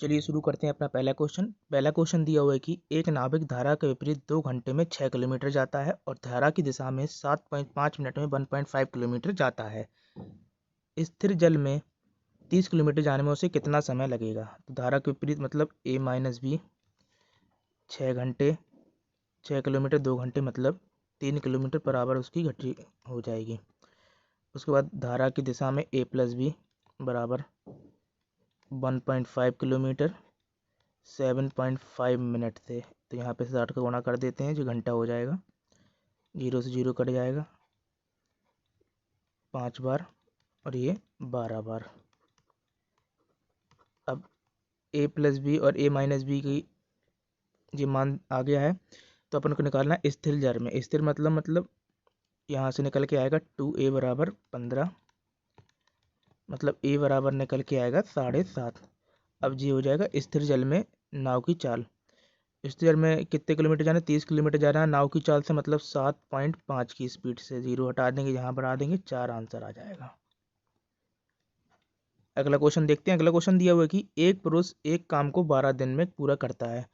चलिए शुरू करते हैं अपना पहला क्वेश्चन दिया हुआ है कि एक नाविक धारा के विपरीत 2 घंटे में 6 किलोमीटर जाता है और धारा की दिशा में 7.5 मिनट में 1.5 किलोमीटर जाता है। स्थिर जल में 30 किलोमीटर जाने में उसे कितना समय लगेगा। तो धारा के विपरीत मतलब a माइनस बी 6 घंटे 6 किलोमीटर 2 घंटे मतलब 3 किलोमीटर बराबर उसकी घटी हो जाएगी। उसके बाद धारा की दिशा में a प्लस बी बराबर 1.5 किलोमीटर 7.5 मिनट से। तो यहाँ पे 60 का गुणा कर देते हैं जो घंटा हो जाएगा, 0 से 0 कट जाएगा 5 बार और ये 12 बार। अब a प्लस बी और a माइनस बी की ये मान आ गया है, तो अपन को निकालना है स्थिर जल में। स्थिर मतलब यहाँ से निकल के आएगा 2a बराबर 15, मतलब a बराबर निकल के आएगा 7.5। अब जी हो जाएगा स्थिर जल में नाव की चाल। स्थिर जल में कितने किलोमीटर जाना है, 30 किलोमीटर जाना है नाव की चाल से, मतलब 7.5 की स्पीड से। 0 हटा देंगे, यहाँ बढ़ा देंगे, 4 आंसर आ जाएगा। अगला क्वेश्चन देखते हैं। अगला क्वेश्चन दिया हुआ है कि एक पुरुष एक काम को 12 दिन में पूरा करता है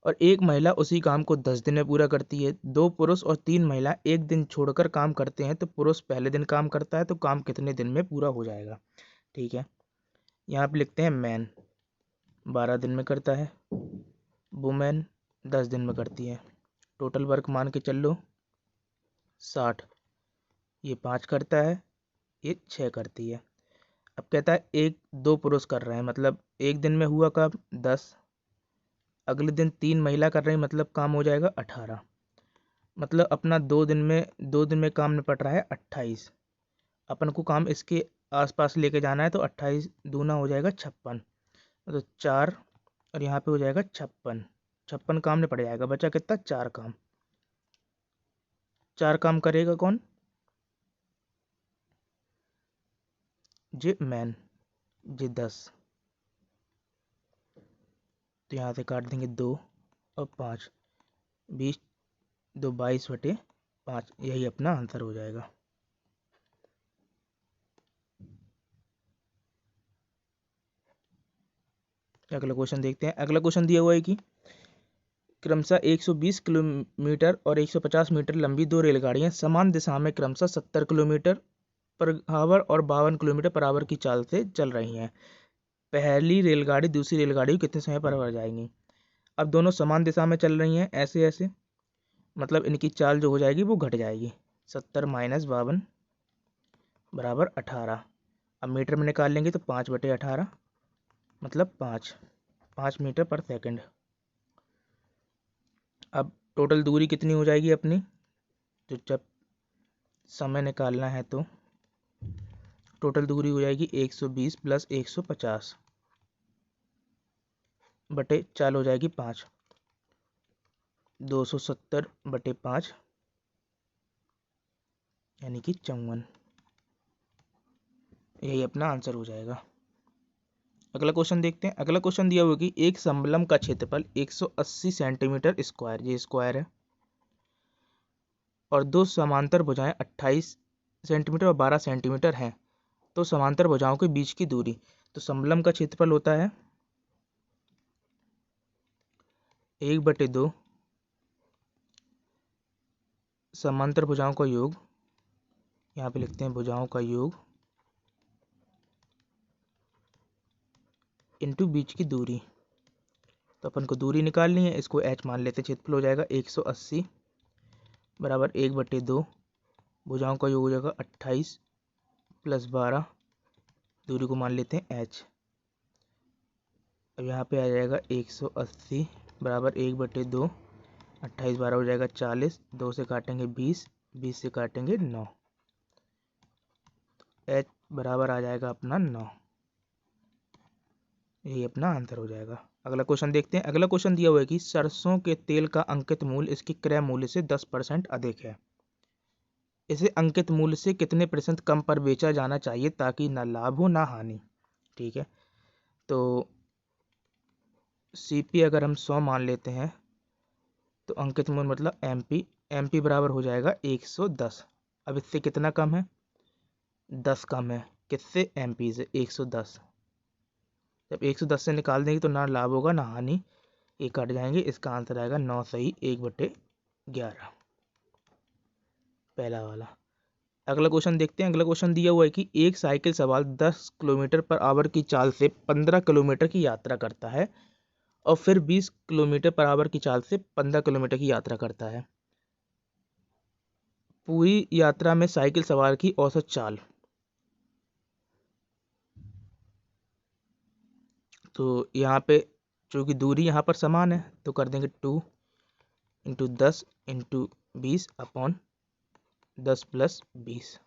और एक महिला उसी काम को 10 दिन में पूरा करती है। 2 पुरुष और 3 महिला एक दिन छोड़कर काम करते हैं, तो पुरुष पहले दिन काम करता है तो काम कितने दिन में पूरा हो जाएगा। ठीक है, यहाँ पे लिखते हैं मैन 12 दिन में करता है, वुमेन 10 दिन में करती है। टोटल वर्क मान के चल लो 60, ये 5 करता है, ये 6 करती है। अब कहता है 2 पुरुष कर रहे हैं, मतलब एक दिन में हुआ काम 10, अगले दिन 3 महिला कर रही, मतलब काम हो जाएगा 18, मतलब अपना 2 दिन में काम निपट रहा है 28। अपन को काम इसके आसपास लेके जाना है, तो 28 दूना हो जाएगा 56, तो 4 और यहाँ पे हो जाएगा 56 काम निपट जाएगा। बचा कितना, 4 काम। 4 काम करेगा कौन, जे मैन, जे 10। तो यहाँ से काट देंगे 2 और 5, 20 2 22/5, यही अपना आंसर हो जाएगा। अगला क्वेश्चन देखते हैं। अगला क्वेश्चन दिया हुआ है कि क्रमशः 120 किलोमीटर और 150 मीटर लंबी 2 रेलगाड़ियां समान दिशा में क्रमशः 70 किलोमीटर पर आवर और 52 किलोमीटर पर आवर की चाल से चल रही हैं। पहली रेलगाड़ी दूसरी रेलगाड़ी को कितने समय पर जाएंगी। अब दोनों समान दिशा में चल रही हैं, ऐसे ऐसे, मतलब इनकी चाल जो हो जाएगी वो घट जाएगी। 70 माइनस 52 बराबर 18। अब मीटर में निकाल लेंगे तो 5/18 मतलब 5 मीटर पर सेकंड। अब टोटल दूरी कितनी हो जाएगी अपनी, तो जब समय निकालना है तो टोटल दूरी हो जाएगी 120 प्लस 150 बटे चाल हो जाएगी 5, 270/5 यानी कि 54। यही अपना आंसर हो जाएगा। अगला क्वेश्चन देखते हैं। अगला क्वेश्चन दिया हुआ कि एक समलंब का क्षेत्रफल 180 सेंटीमीटर स्क्वायर, ये स्क्वायर है, और 2 समांतर भुजाएं 28 सेंटीमीटर और 12 सेंटीमीटर हैं, तो समांतर भुजाओं के बीच की दूरी। तो समलंब का क्षेत्रफल होता है 1/2 समांतर भुजाओं का योग, यहाँ पे लिखते हैं भुजाओं का योग, इनटू बीच की दूरी। तो अपन को दूरी निकालनी है, इसको h मान लेते हैं। क्षेत्रफल हो जाएगा 180 बराबर 1/2, भुजाओं का योग हो जाएगा 28 प्लस 12, दूरी को मान लेते हैं h। अब यहाँ पे आ जाएगा 180 बराबर 1/2, 28 12 हो जाएगा 40, 2 से काटेंगे 20, 20 से काटेंगे 9, h बराबर आ जाएगा अपना 9। यही अपना आंसर हो जाएगा। अगला क्वेश्चन देखते हैं। अगला क्वेश्चन दिया हुआ है कि सरसों के तेल का अंकित मूल्य इसके क्रय मूल्य से 10% अधिक है। इसे अंकित मूल्य से कितने % कम पर बेचा जाना चाहिए ताकि ना लाभ हो ना हानि। ठीक है, तो CP अगर हम 100 मान लेते हैं तो अंकित मूल्य मतलब MP बराबर हो जाएगा 110। अब इससे कितना कम है, 10 कम है, किससे, MP से, 110। जब 110 से निकाल देंगे तो ना लाभ होगा ना हानि, ये कट जाएंगे। इसका आंसर आएगा 9 सही 1/11, पहला वाला। अगला क्वेश्चन देखते हैं। अगला क्वेश्चन दिया हुआ है कि एक साइकिल सवार 10 किलोमीटर पर आवर की चाल से 15 किलोमीटर की यात्रा करता है और फिर 20 किलोमीटर पर आवर की चाल से 15 किलोमीटर की यात्रा करता है। पूरी यात्रा में साइकिल सवार की औसत चाल। तो यहाँ पे चूँकि दूरी यहाँ पर समान है तो कर देंगे 2 × 10 × 20 अपॉन 10 + 20।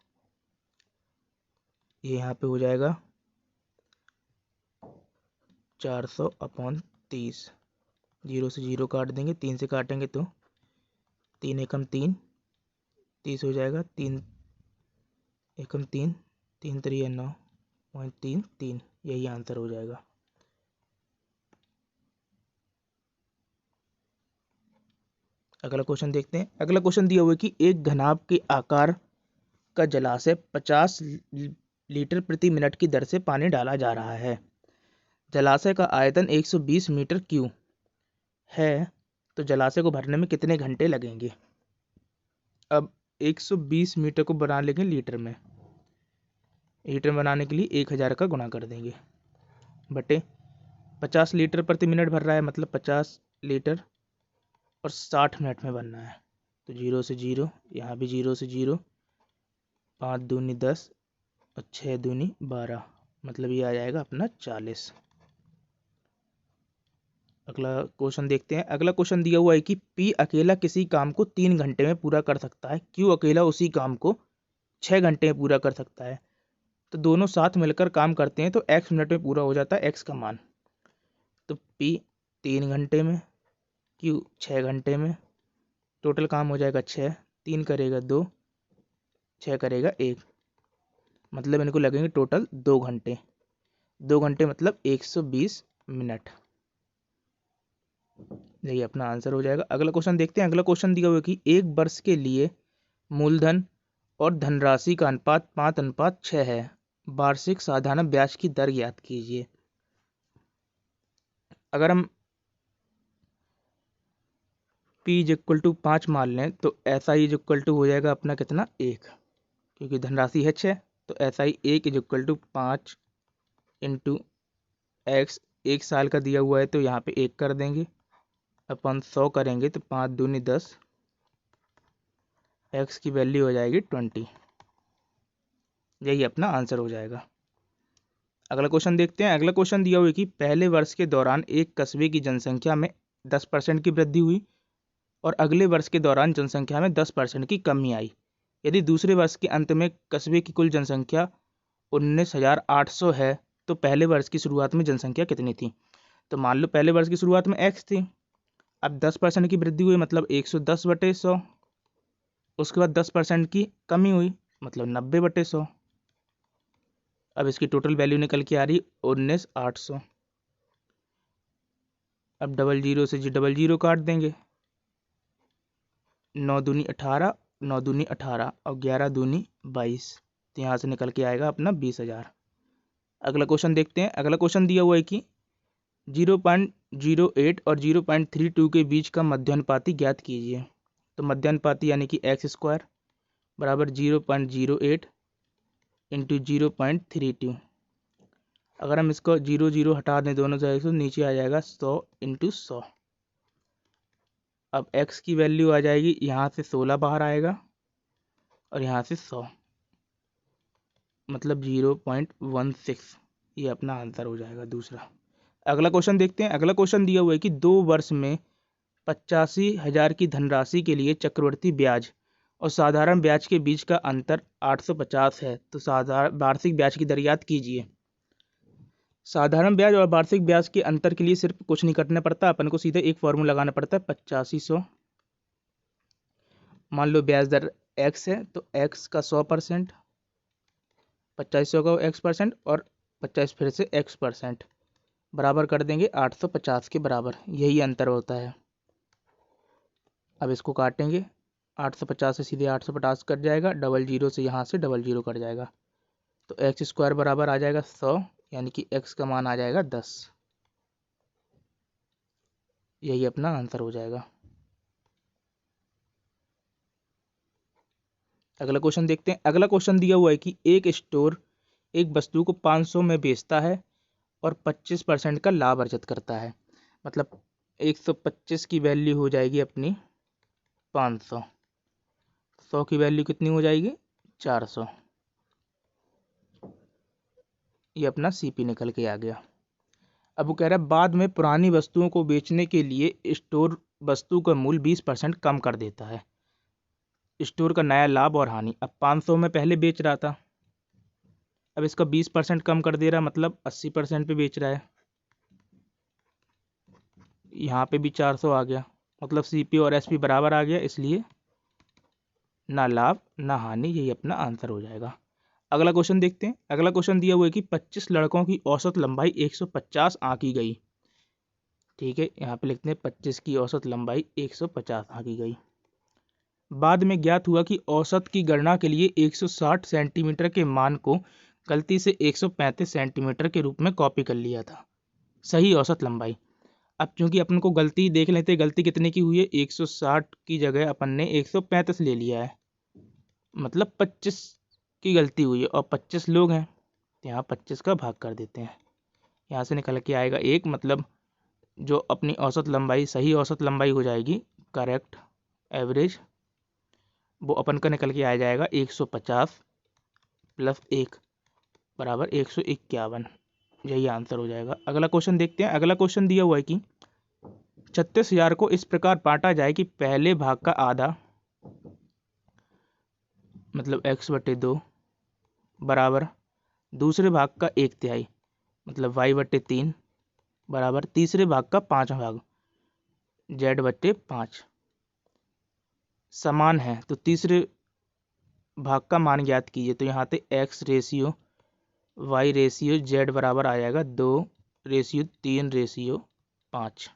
ये यहाँ पे हो जाएगा 400 अपॉन 30। 0 से 0 काट देंगे, 3 से काटेंगे तो 3 एकम 3, 30 हो जाएगा। 3 एकम 3, 3 3 9.33, यही आंसर हो जाएगा। अगला क्वेश्चन देखते हैं। अगला क्वेश्चन दिया हुआ है कि एक घनाभ के आकार का जलाशय 50 लीटर प्रति मिनट की दर से पानी डाला जा रहा है। जलाशय का आयतन 120 मीटर क्यूब है, तो जलाशय को भरने में कितने घंटे लगेंगे। अब 120 मीटर को बना लेंगे लीटर में। लीटर बनाने के लिए 1000 का गुणा कर देंगे बटे 50 लीटर प्रति मिनट भर रहा है, मतलब 50 लीटर और 60 मिनट में बनना है। तो 0 से 0, यहाँ भी 0 से 0, 5 दूनी 10 और 6 दूनी 12, मतलब ये आ जाएगा अपना 40। अगला क्वेश्चन देखते हैं। अगला क्वेश्चन दिया हुआ है कि P अकेला किसी काम को 3 घंटे में पूरा कर सकता है, Q अकेला उसी काम को 6 घंटे में पूरा कर सकता है। तो दोनों साथ मिलकर काम करते हैं तो x मिनट में पूरा हो जाता है x का मान। तो P 3 घंटे में, Q 6 घंटे में, टोटल काम हो जाएगा 6, 3 करेगा 2, 6 करेगा 1, मतलब इनको लगेंगे टोटल 2 घंटे। 2 घंटे मतलब 120 मिनट, यही अपना आंसर हो जाएगा। अगला क्वेश्चन देखते हैं। अगला क्वेश्चन दिया हुआ है कि एक वर्ष के लिए मूलधन और धनराशि का अनुपात 5:6 है। वार्षिक साधारण ब्याज की दर ज्ञात कीजिए। अगर हम P = 5 मान लें तो SI = हो जाएगा अपना कितना 1, क्योंकि धनराशि है 6, तो SI 1 = 5 × x। 1 साल का दिया हुआ है तो यहाँ पे 1 कर देंगे, अपन 100 करेंगे तो 5 दूनी 10, x की वैल्यू हो जाएगी 20, यही अपना आंसर हो जाएगा। अगला क्वेश्चन देखते हैं। अगला क्वेश्चन दिया हुआ है कि पहले वर्ष के दौरान एक कस्बे की जनसंख्या में 10% की वृद्धि हुई और अगले वर्ष के दौरान जनसंख्या में 10% की कमी आई। यदि दूसरे वर्ष के अंत में कस्बे की कुल जनसंख्या 19,800 है तो पहले वर्ष की शुरुआत में जनसंख्या कितनी थी। तो मान लो पहले वर्ष की शुरुआत में x थी, अब 10% की वृद्धि हुई मतलब 110/100, उसके बाद 10% की कमी हुई मतलब 90/100। अब इसकी टोटल वैल्यू निकल के आ रही 19,800। अब 00 से 00 काट देंगे, 9 दूनी 18, 9 दूनी 18 और 11 दूनी 22, तो यहाँ से निकल के आएगा अपना 20,000। अगला क्वेश्चन देखते हैं। अगला क्वेश्चन दिया हुआ है कि 0.08 और 0.32 के बीच का मध्यानुपाती ज्ञात कीजिए। तो मध्यानुपाती यानी कि x² बराबर 0.08 × 0.32। अगर हम इसको 0 0 हटा दें दोनों साइड से, नीचे आ जाएगा 100 × 100। अब x की वैल्यू आ जाएगी, यहाँ से 16 बाहर आएगा और यहाँ से 100, मतलब 0.16, ये अपना आंसर हो जाएगा दूसरा। अगला क्वेश्चन देखते हैं। अगला क्वेश्चन दिया हुआ है कि 2 वर्ष में 85,000 की धनराशि के लिए चक्रवृद्धि ब्याज और साधारण ब्याज के बीच का अंतर 850 है, तो साधारण वार्षिक ब्याज की दर ज्ञात कीजिए। साधारण ब्याज और वार्षिक ब्याज के अंतर के लिए सिर्फ कुछ नहीं करना पड़ता, अपन को सीधे एक फॉर्मूला लगाना पड़ता है 8500। मान लो ब्याज दर x है तो x का 100%, 8500 का x% और 50 फिर से x% बराबर कर देंगे 850 के बराबर, यही अंतर होता है। अब इसको काटेंगे, 850 से सीधे 850 कट जाएगा, 00 से यहाँ से 00 कट जाएगा, तो x² बराबर आ जाएगा 100, यानी कि x का मान आ जाएगा 10। यही अपना आंसर हो जाएगा। अगला क्वेश्चन देखते हैं। अगला क्वेश्चन दिया हुआ है कि एक स्टोर एक वस्तु को 500 में बेचता है और 25% का लाभ अर्जित करता है। मतलब 125 की वैल्यू हो जाएगी अपनी 500, 100 की वैल्यू कितनी हो जाएगी 400। ये अपना सीपी निकल के आ गया। अब वो कह रहा है बाद में पुरानी वस्तुओं को बेचने के लिए स्टोर वस्तु का मूल्य 20% कम कर देता है। स्टोर का नया लाभ और हानि। अब 500 में पहले बेच रहा था, अब इसका 20% कम कर दे रहा है, मतलब 80% पे बेच रहा है। यहाँ पे भी 400 आ गया, मतलब सीपी और एसपी बराबर आ गया, इसलिए ना लाभ ना हानि, यही अपना आंसर हो जाएगा। अगला क्वेश्चन देखते हैं। अगला क्वेश्चन दिया हुआ है कि 25 लड़कों की औसत लंबाई 150 आंकी गई। ठीक है, यहाँ पे लिखते हैं 25 की औसत लंबाई 150 आंकी गई। बाद में ज्ञात हुआ कि औसत की गणना के लिए 160 सेंटीमीटर के मान को गलती से 135 सेंटीमीटर के रूप में कॉपी कर लिया था। सही औसत लंबाई। अब चूंकि अपन को गलती देख लेते हैं, गलती कितने की हुई है, 160 की जगह अपन ने 135 ले लिया है, मतलब 25 की गलती हुई है और 25 लोग हैं, तो यहाँ 25 का भाग कर देते हैं। यहाँ से निकल के आएगा 1, मतलब जो अपनी औसत लंबाई, सही औसत लंबाई हो जाएगी, करेक्ट एवरेज, वो अपन का निकल के आ जाएगा 150 प्लस 1 बराबर 151। यही आंसर हो जाएगा। अगला क्वेश्चन देखते हैं। अगला क्वेश्चन दिया हुआ है कि 36,000 को इस प्रकार बांटा जाए कि पहले भाग का आधा, मतलब x/2 बराबर दूसरे भाग का 1/3, मतलब y/3 बराबर तीसरे भाग का 5 भाग, z/5 समान है तो तीसरे भाग का मान ज्ञात कीजिए। तो यहाँ पे x ratio y ratio z बराबर आ जाएगा 2:3:5।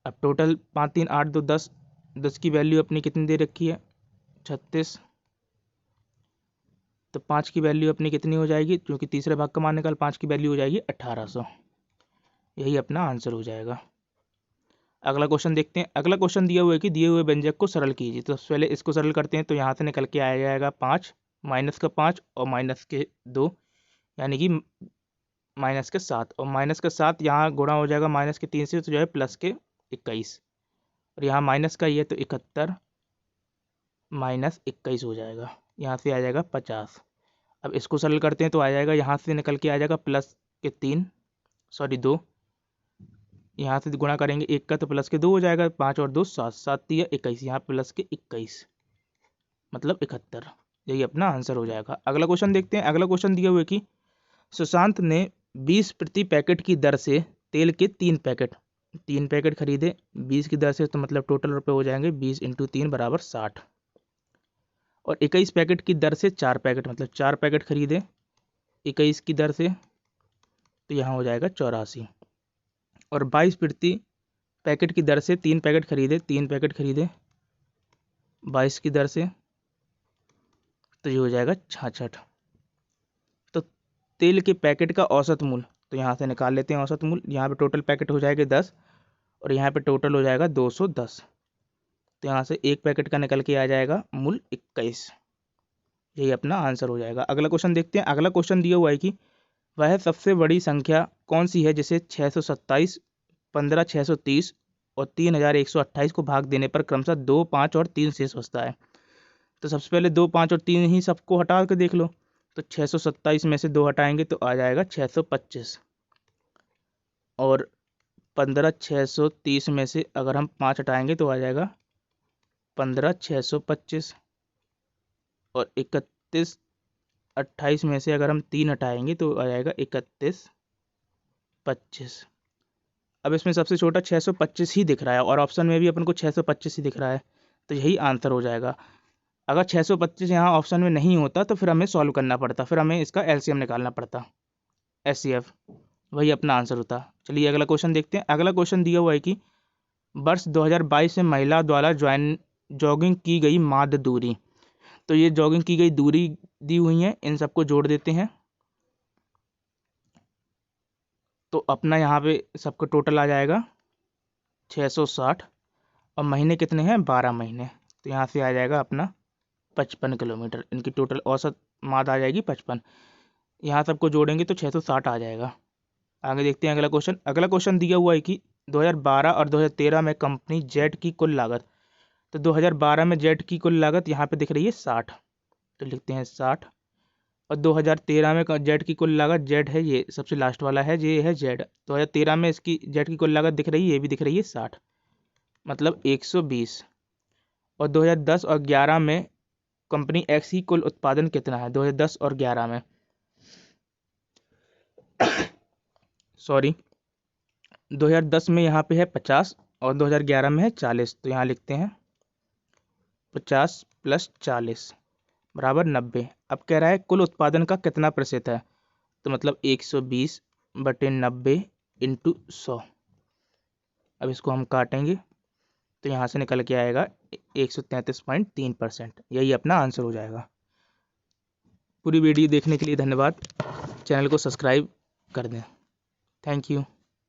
अब टोटल 5 3 8 2 10, 10 की वैल्यू अपनी कितनी दे रखी है 36, तो 5 की वैल्यू अपनी कितनी हो जाएगी, क्योंकि तीसरे भाग का मान निकाल, 5 की वैल्यू हो जाएगी 1800। यही अपना आंसर हो जाएगा। अगला क्वेश्चन देखते हैं। अगला क्वेश्चन दिया हुआ है कि दिए हुए व्यंजक को सरल कीजिए। तो सबसे पहले इसको सरल करते हैं, तो यहाँ से निकल के आ जाएगा 5, माइनस का 5 और माइनस के 2, यानी कि माइनस के 7, और माइनस का 7 यहाँ गुणा हो जाएगा माइनस के 3 से, तो जो है प्लस के 21, और यहाँ माइनस का ये तो 71 माइनस 21 हो जाएगा, यहाँ से आ जाएगा 50। अब इसको सरल करते हैं तो आ जाएगा, यहाँ से निकल के आ जाएगा प्लस के 3 सॉरी 2, यहाँ से गुणा करेंगे 1 का तो प्लस के 2 हो जाएगा, 5 और 2 7, 7 3 21, यहाँ प्लस के 21 मतलब 71। यही अपना आंसर हो जाएगा। अगला क्वेश्चन देखते हैं। अगला क्वेश्चन दिया हुआ है कि सुशांत ने 20 प्रति पैकेट की दर से तेल के 3 पैकेट खरीदे 20 की दर से, तो मतलब टोटल रुपए हो जाएंगे 20 × 3 बराबर 60, और 21 पैकेट की दर से 4 पैकेट, मतलब 4 पैकेट खरीदे 21 की दर से, तो यहाँ हो जाएगा 84, और 22 प्रति पैकेट की दर से 3 पैकेट खरीदे 22 की दर से, तो ये हो जाएगा 66। तो तेल के पैकेट का औसत मूल्य, तो यहाँ से निकाल लेते हैं औसत मूल्य। यहाँ पे टोटल पैकेट हो जाएगा 10 और यहाँ पे टोटल हो जाएगा 210, तो यहाँ से एक पैकेट का निकल के आ जाएगा मूल्य 21। यही अपना आंसर हो जाएगा। अगला क्वेश्चन देखते हैं। अगला क्वेश्चन दिया हुआ है कि वह सबसे बड़ी संख्या कौन सी है जिसे 627, 15,630 और 3,128 को भाग देने पर क्रमशः 2, 5 और 3 शेष बचता है। तो सबसे पहले 2, 5 और 3 ही सबको हटा के देख लो, तो 627 में से 2 हटाएंगे तो आ जाएगा 625, और 15,630 में से अगर हम 5 हटाएंगे तो आ जाएगा 15,625, और 31,28 में से अगर हम 3 हटाएंगे तो आ जाएगा 31,25। अब इसमें सबसे छोटा 625 ही दिख रहा है और ऑप्शन में भी अपन को 625 ही दिख रहा है, तो यही आंसर हो जाएगा। अगर 625 यहाँ ऑप्शन में नहीं होता तो फिर हमें सॉल्व करना पड़ता, फिर हमें इसका एलसीएम निकालना पड़ता, एचसीएफ, वही अपना आंसर होता। चलिए अगला क्वेश्चन देखते हैं। अगला क्वेश्चन दिया हुआ है कि वर्ष 2022 में महिला द्वारा जॉगिंग की गई माध्य दूरी, तो ये जॉगिंग की गई दूरी दी हुई है, इन सबको जोड़ देते हैं। तो अपना यहाँ पे सबका टोटल आ जाएगा 660, और महीने कितने हैं, 12 महीने, तो यहाँ से आ जाएगा अपना 55 किलोमीटर। इनकी टोटल औसत माद आ जाएगी 55। यहाँ सबको जोड़ेंगे तो 660 आ जाएगा। आगे देखते हैं अगला क्वेश्चन। अगला क्वेश्चन दिया हुआ है कि 2012 और 2013 में कंपनी जेट की कुल लागत, तो 2012 में जेट की कुल लागत यहाँ पे दिख रही है 60, तो लिखते हैं 60। और 2013 में जेट की कुल लागत, जेड है ये सबसे लास्ट वाला है, ये है जेड, 2013 में इसकी जेट की कुल लागत दिख रही है, ये भी दिख रही है 60, मतलब 120। और 2010 और 11 में कंपनी एक्स की कुल उत्पादन कितना है, 2010 और 11 में, सॉरी 2010 में यहाँ पे है 50 और 2011 में है 40, तो यहाँ लिखते हैं 50 + 40 बराबर 90। अब कह रहा है कुल उत्पादन का कितना प्रतिशत है, तो मतलब 120/90 × 100। अब इसको हम काटेंगे तो यहाँ से निकल के आएगा 133.3%। यही अपना आंसर हो जाएगा। पूरी वीडियो देखने के लिए धन्यवाद। चैनल को सब्सक्राइब कर दें। Thank you.